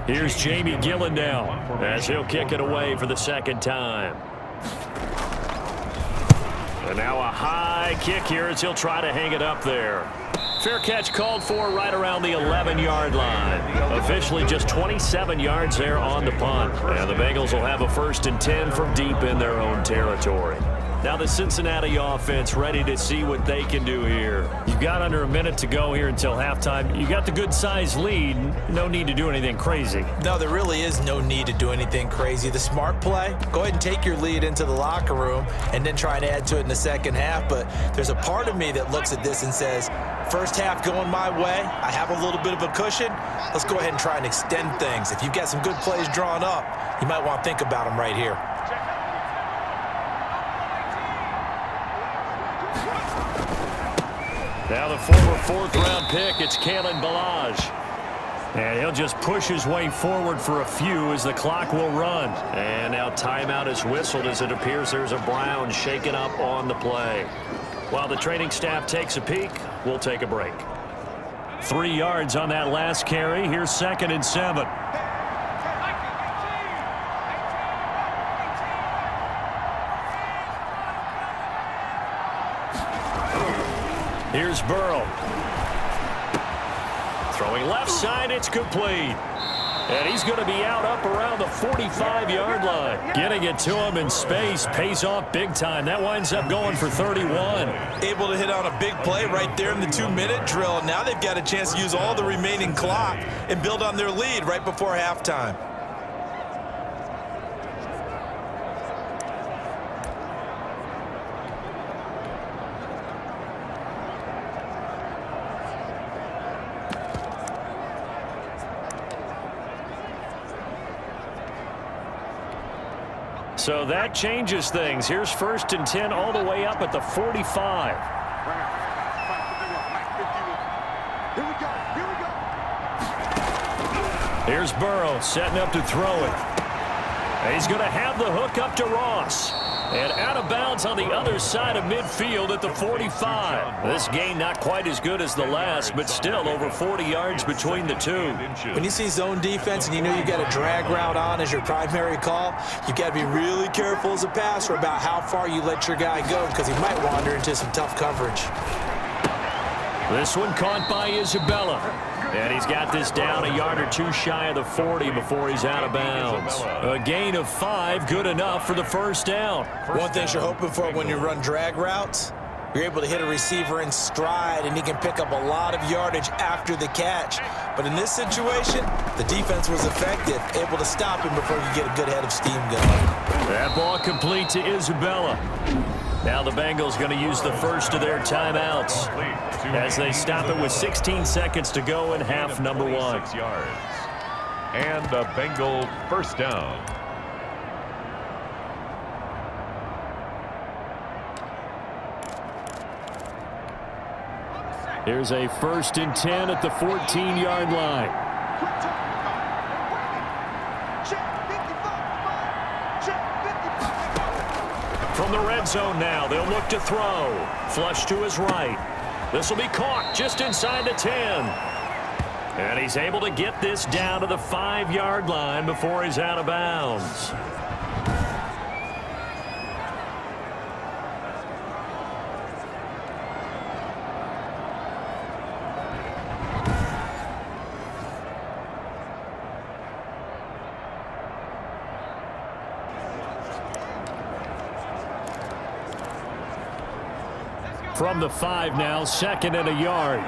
Here's Jamie Gillen now as he'll kick it away for the second time. And now a high kick here as he'll try to hang it up there. Fair catch called for right around the 11-yard line. Officially just 27 yards there on the punt. And the Bengals will have a 1st and 10 from deep in their own territory. Now the Cincinnati offense ready to see what they can do here. You've got under a minute to go here until halftime. You got the good-sized lead. No need to do anything crazy. No, there really is no need to do anything crazy. The smart play, go ahead and take your lead into the locker room and then try and add to it in the second half. But there's a part of me that looks at this and says, first half going my way. I have a little bit of a cushion. Let's go ahead and try and extend things. If you've got some good plays drawn up, you might want to think about them right here. Now the former 4th-round pick, it's Kalen Ballage. And he'll just push his way forward for a few as the clock will run. And now timeout is whistled as it appears there's a Brown shaken up on the play. While the training staff takes a peek, we'll take a break. 3 yards on that last carry. Here's 2nd and 7. Here's Burrow. Throwing left side, it's complete. And he's going to be out up around the 45-yard line. Getting it to him in space pays off big time. That winds up going for 31. Able to hit on a big play right there in the 2-minute drill. And now they've got a chance to use all the remaining clock and build on their lead right before halftime. So that changes things. Here's 1st and 10 all the way up at the 45. Here's Burrow setting up to throw it. And he's going to have the hook up to Ross. And out of bounds on the other side of midfield at the 45. This game not quite as good as the last, but still over 40 yards between the two. When you see zone defense and you know you've got a drag route on as your primary call, you've got to be really careful as a passer about how far you let your guy go because he might wander into some tough coverage. This one caught by Isabella. And he's got this down a yard or two shy of the 40 before he's out of bounds. A gain of 5, good enough for the 1st down. One thing you're hoping for when you run drag routes, you're able to hit a receiver in stride, and he can pick up a lot of yardage after the catch. But in this situation, the defense was effective, able to stop him before you get a good head of steam going. That ball complete to Isabella. Now the Bengals going to use the first of their timeouts as they stop it with 16 seconds to go in half number 1. 6 yards. And a Bengal 1st down. Here's a 1st and 10 at the 14-yard line. From the red zone now, they'll look to throw. Flush to his right. This will be caught just inside the 10. And he's able to get this down to the 5-yard line before he's out of bounds. From the 5 now, 2nd and a yard.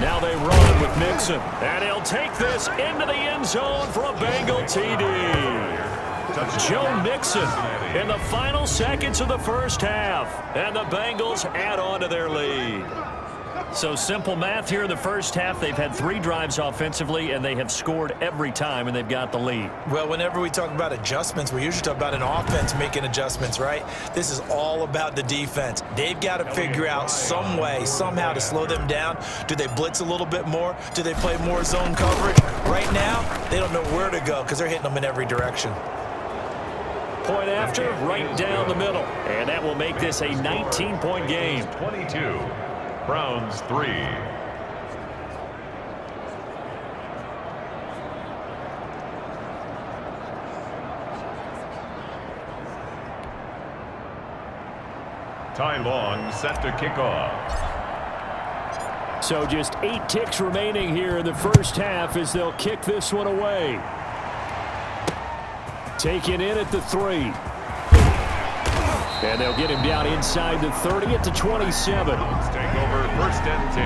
Now they run with Mixon. And he'll take this into the end zone for a Bengal TD. Joe Mixon in the final seconds of the 1st half. And the Bengals add on to their lead. So simple math here in the 1st half. They've had 3 drives offensively, and they have scored every time, and they've got the lead. Well, whenever we talk about adjustments, we usually talk about an offense making adjustments, right? This is all about the defense. They've got to figure out some way, somehow to slow them down. Do they blitz a little bit more? Do they play more zone coverage? Right now, they don't know where to go because they're hitting them in every direction. Point after, right down the middle. And that will make this a 19-point game. 22. Browns 3. Ty Long set to kick off. So just 8 ticks remaining here in the first half as they'll kick this one away. Taken in at the 3. And they'll get him down inside the 30 at the 27. Browns take over 1st and 10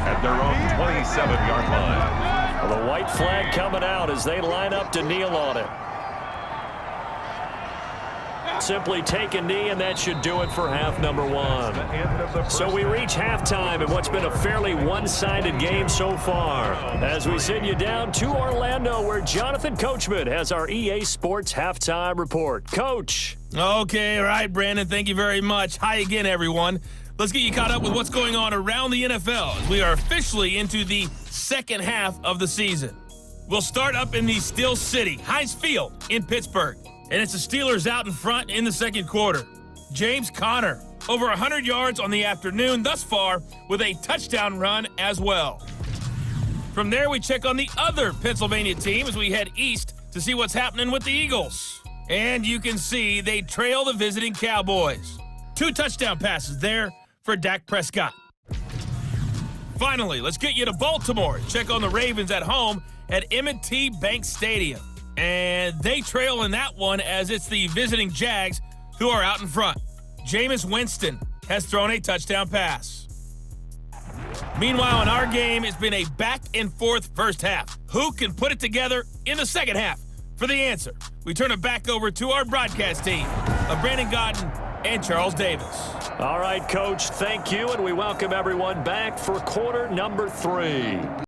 at their own 27-yard line. Well, the white flag coming out as they line up to kneel on it. Simply take a knee, and that should do it for half number 1. So we reach halftime in what's been a fairly one-sided game so far. As we send you down to Orlando, where Jonathan Coachman has our EA Sports halftime report. Coach. Okay, all right, Brandon, thank you very much. Hi again, everyone. Let's get you caught up with what's going on around the NFL as we are officially into the second half of the season. We'll start up in the Steel City, Heinz Field in Pittsburgh. And it's the Steelers out in front in the second quarter. James Conner, over 100 yards on the afternoon thus far with a touchdown run as well. From there, we check on the other Pennsylvania team as we head east to see what's happening with the Eagles. And you can see they trail the visiting Cowboys. 2 touchdown passes there for Dak Prescott. Finally, let's get you to Baltimore. Check on the Ravens at home at M&T Bank Stadium. And they trail in that one as it's the visiting Jags who are out in front. Jameis Winston has thrown a touchdown pass. Meanwhile, in our game, it's been a back-and-forth first half. Who can put it together in the second half? For the answer, we turn it back over to our broadcast team of Brandon Godden and Charles Davis. All right, Coach, thank you, and we welcome everyone back for quarter number 3.